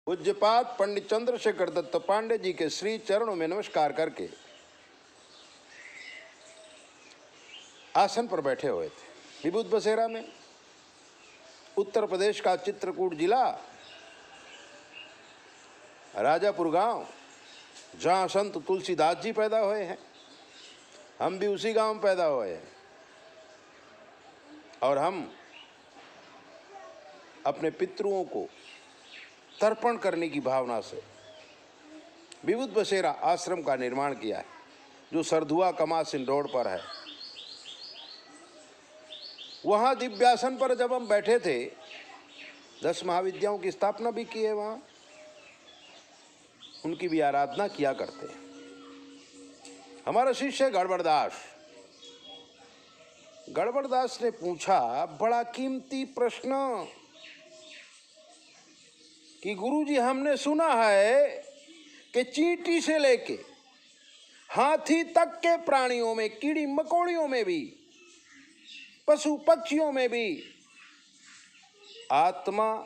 पूज्यपाद पंडित चंद्रशेखर दत्त पांडे जी के श्री चरणों में नमस्कार करके आसन पर बैठे हुए थे। विभूत बसेरा में उत्तर प्रदेश का चित्रकूट जिला, राजापुर गांव, जहां संत तुलसीदास जी पैदा हुए हैं। हम भी उसी गांव में पैदा हुए हैं और हम अपने पितरों को तर्पण करने की भावना से विभूत बसेरा आश्रम का निर्माण किया है, जो सरधुआ कमासिन रोड पर है। वहाँ दिव्यासन पर जब हम बैठे थे, 10 महाविद्याओं की स्थापना भी की है। वहाँ उनकी भी आराधना किया करते हैं। हमारा शिष्य गड़बड़दास ने पूछा बड़ा कीमती प्रश्न कि गुरुजी, हमने सुना है कि चींटी से लेके हाथी तक के प्राणियों में, कीड़ी मकोड़ियों में भी, पशु पक्षियों में भी आत्मा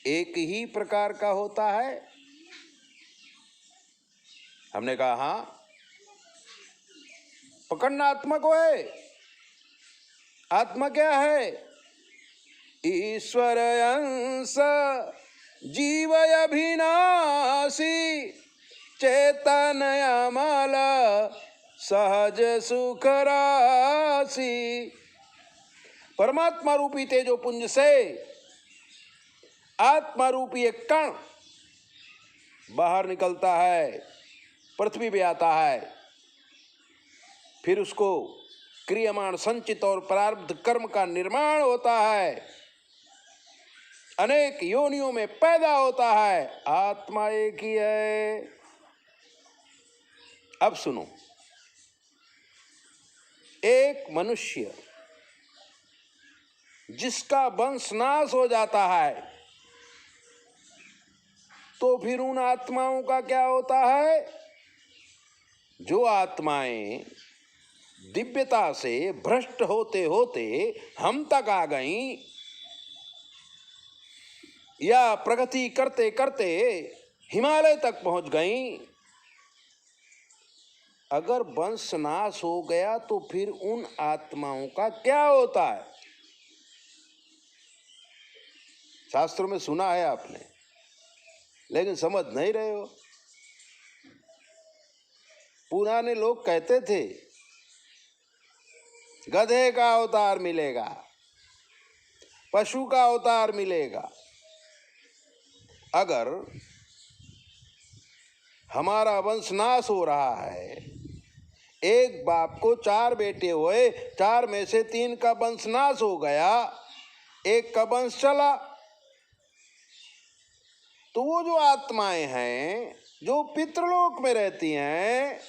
एक ही प्रकार का होता है। हमने कहा हाँ, पकड़ना आत्मा को है। आत्मा क्या है? ईश्वर अंश जीव अभिनाशी चैतन्यमल सहज सुख राशि। परमात्मा रूपी तेजो पुंज से आत्मा रूपी एक कण बाहर निकलता है, पृथ्वी पे आता है, फिर उसको क्रियमाण संचित और प्रारब्ध कर्म का निर्माण होता है, अनेक योनियों में पैदा होता है। आत्मा एक ही है। अब सुनो, एक मनुष्य जिसका वंश नाश हो जाता है, तो फिर उन आत्माओं का क्या होता है? जो आत्माएं दिव्यता से भ्रष्ट होते होते हम तक आ गईं, या प्रगति करते करते हिमालय तक पहुंच गईं, अगर वंश नाश हो गया तो फिर उन आत्माओं का क्या होता है? शास्त्रों में सुना है आपने, लेकिन समझ नहीं रहे हो। पुराने लोग कहते थे गधे का अवतार मिलेगा, पशु का अवतार मिलेगा। अगर हमारा वंश नाश हो रहा है, एक बाप को 4 बेटे हुए, 4 में से 3 का वंश नाश हो गया, एक का वंश चला, तो वो जो आत्माएं हैं जो पितृलोक में रहती हैं,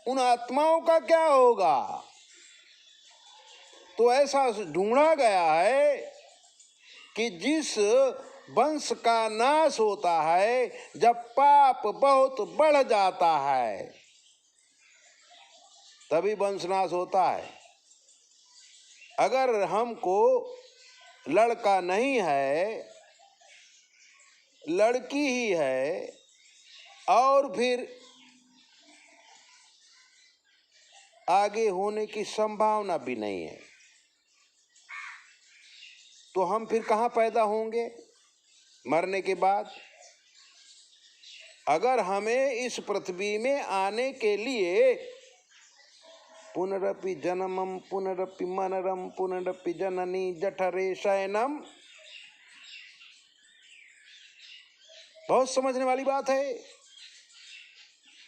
उन आत्माओं का क्या होगा? तो ऐसा ढूंढा गया है कि जिस वंश का नाश होता है, जब पाप बहुत बढ़ जाता है, तभी वंश नाश होता है। अगर हमको लड़का नहीं है, लड़की ही है, और फिर आगे होने की संभावना भी नहीं है, तो हम फिर कहाँ पैदा होंगे मरने के बाद? अगर हमें इस पृथ्वी में आने के लिए पुनरपि जन्मम पुनरपि मनरम पुनरपि जननी जठरे शयनम, बहुत समझने वाली बात है।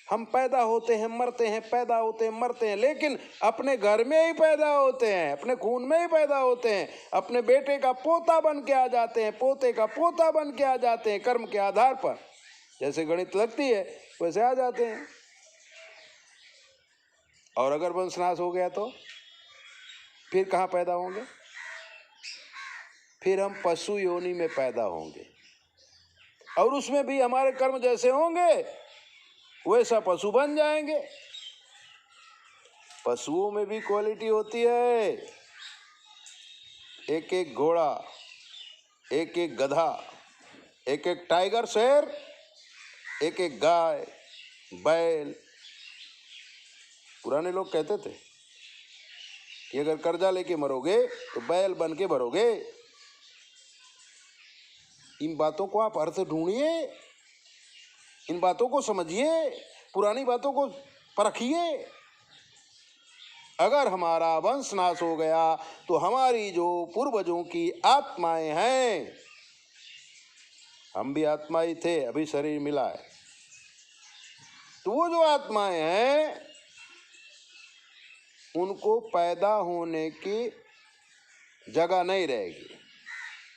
हम पैदा होते हैं, मरते हैं, पैदा होते हैं, मरते हैं, लेकिन अपने घर में ही पैदा होते हैं, अपने खून में ही पैदा होते हैं, अपने बेटे का पोता बन के आ जाते हैं, पोते का पोता बन के आ जाते हैं, कर्म के आधार पर। जैसे गणित लगती है वैसे आ जाते हैं। और अगर वंशनाश हो गया तो फिर कहाँ पैदा होंगे? फिर हम पशु योनि में पैदा होंगे, और उसमें भी हमारे कर्म जैसे होंगे वैसा पशु बन जाएंगे। पशुओं में भी क्वालिटी होती है। एक एक घोड़ा, एक एक गधा, एक एक टाइगर शेर, एक एक गाय बैल। पुराने लोग कहते थे कि अगर कर्जा लेके मरोगे तो बैल बन के मरोगे। इन बातों को आप अर्थ ढूंढिए, इन बातों को समझिए, पुरानी बातों को परखिए। अगर हमारा वंश नाश हो गया तो हमारी जो पूर्वजों की आत्माएं हैं, हम भी आत्मा ही थे, अभी शरीर मिला है, तो वो जो आत्माएं हैं उनको पैदा होने की जगह नहीं रहेगी,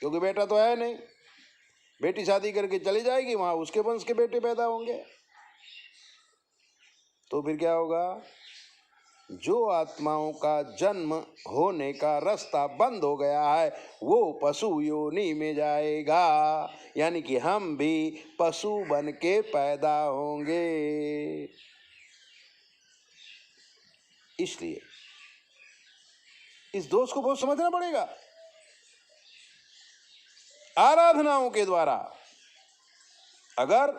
क्योंकि बेटा तो है नहीं। बेटी शादी करके चली जाएगी, वहां उसके वंश के बेटे पैदा होंगे। तो फिर क्या होगा? जो आत्माओं का जन्म होने का रास्ता बंद हो गया है वो पशु योनि में जाएगा, यानी कि हम भी पशु बन के पैदा होंगे। इसलिए इस दोष को बहुत समझना पड़ेगा। आराधनाओं के द्वारा अगर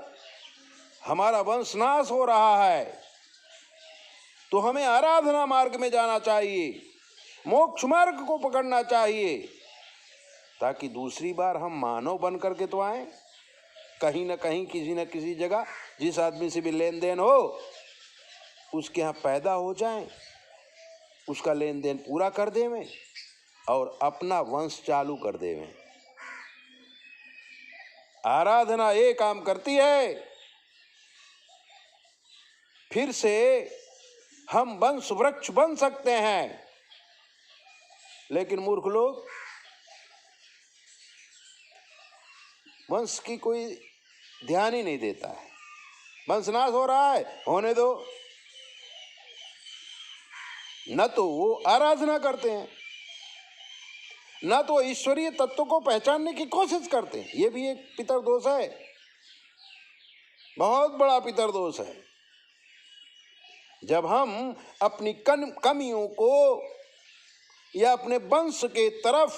हमारा वंश नाश हो रहा है तो हमें आराधना मार्ग में जाना चाहिए, मोक्ष मार्ग को पकड़ना चाहिए, ताकि दूसरी बार हम मानव बन करके तो आए, कहीं ना कहीं किसी न किसी जगह जिस आदमी से भी लेन देन हो उसके यहाँ पैदा हो जाएं, उसका लेन देन पूरा कर देवें और अपना वंश चालू कर देवें। आराधना ये काम करती है, फिर से हम वंश वृक्ष बन सकते हैं। लेकिन मूर्ख लोग वंश की कोई ध्यान ही नहीं देता है। वंश नाश हो रहा है, होने दो। न तो वो आराधना करते हैं, न तो ईश्वरीय तत्व को पहचानने की कोशिश करते हैं। ये भी एक पितर दोष है, बहुत बड़ा पितर दोष है। जब हम अपनी कमियों को या अपने वंश के तरफ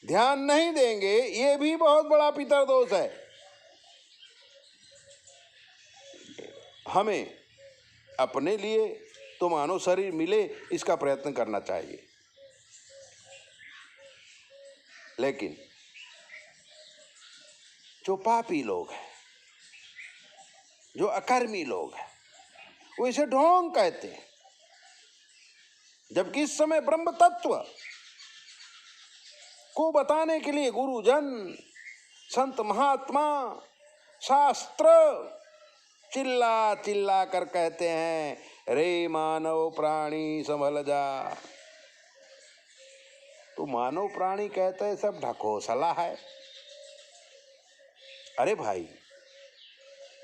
ध्यान नहीं देंगे, ये भी बहुत बड़ा पितर दोष है। हमें अपने लिए तो मानव शरीर मिले इसका प्रयत्न करना चाहिए, लेकिन जो पापी लोग हैं, जो अकर्मी लोग हैं, वो इसे ढोंग कहते हैं। जबकि इस समय ब्रह्म तत्व को बताने के लिए गुरुजन, संत महात्मा, शास्त्र चिल्ला चिल्ला कर कहते हैं, रे मानव प्राणी संभल जा। तो मानव प्राणी कहते हैं सब ढकोसला है। अरे भाई,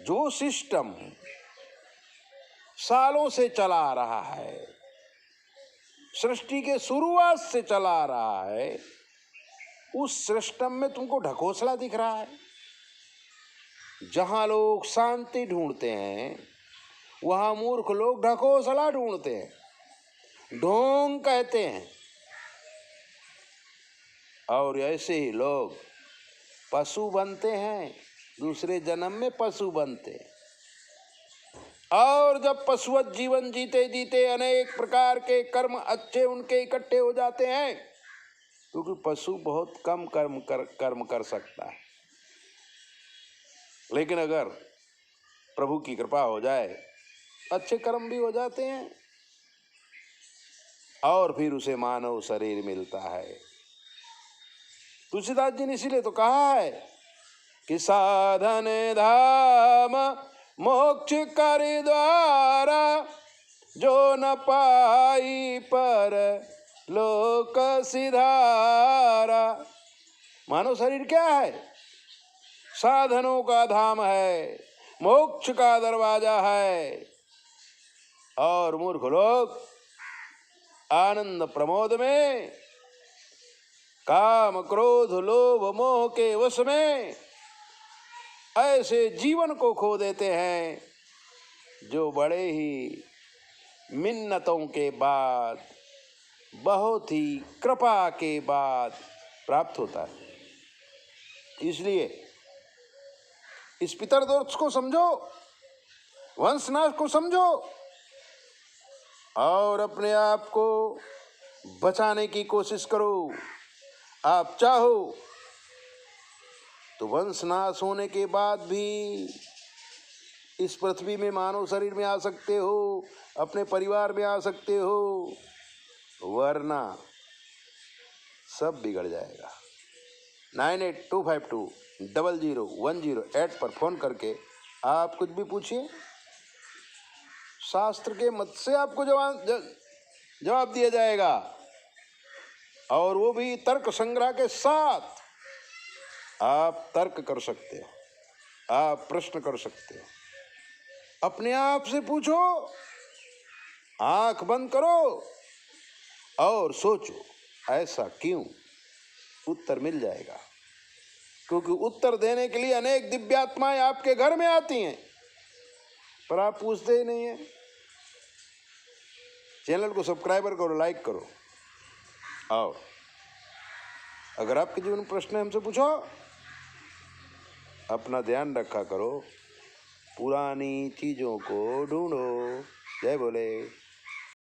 जो सिस्टम सालों से चला रहा है, सृष्टि के शुरुआत से चला रहा है, उस सिस्टम में तुमको ढकोसला दिख रहा है। जहां लोग शांति ढूंढते हैं वहां मूर्ख लोग ढकोसला ढूंढते हैं, ढोंग कहते हैं। और ऐसे ही लोग पशु बनते हैं, दूसरे जन्म में पशु बनते हैं। और जब पशुवत जीवन जीते जीते अनेक प्रकार के कर्म अच्छे उनके इकट्ठे हो जाते हैं, क्योंकि पशु बहुत कम कर्म कर सकता है। लेकिन अगर प्रभु की कृपा हो जाए, अच्छे कर्म भी हो जाते हैं और फिर उसे मानव शरीर मिलता है। तुलसीदास जी ने इसीलिए तो कहा है कि साधन धाम मोक्ष कर द्वारा, जो न पाई पर लोक सिधारा। मानव शरीर क्या है? साधनों का धाम है, मोक्ष का दरवाजा है। और मूर्ख लोग आनंद प्रमोद में, काम क्रोध लोभ मोह के वश में ऐसे जीवन को खो देते हैं जो बड़े ही मिन्नतों के बाद, बहुत ही कृपा के बाद प्राप्त होता है। इसलिए इस पितर दोष को समझो, वंशनाश को समझो और अपने आप को बचाने की कोशिश करो। आप चाहो तो वंशनाश होने के बाद भी इस पृथ्वी में मानव शरीर में आ सकते हो, अपने परिवार में आ सकते हो, वरना सब बिगड़ जाएगा। 9825200108 पर फोन करके आप कुछ भी पूछिए, शास्त्र के मत से आपको जवाब दिया जाएगा, और वो भी तर्क संग्रह के साथ। आप तर्क कर सकते हो, आप प्रश्न कर सकते हो, अपने आप से पूछो, आंख बंद करो और सोचो ऐसा क्यों, उत्तर मिल जाएगा। क्योंकि उत्तर देने के लिए अनेक दिव्यात्माएं आपके घर में आती हैं, पर आप पूछते ही नहीं हैं। चैनल को सब्सक्राइबर करो, लाइक करो, और अगर आपके जीवन में प्रश्न है हमसे पूछो। अपना ध्यान रखा करो, पुरानी चीजों को ढूंढो। जय बोले।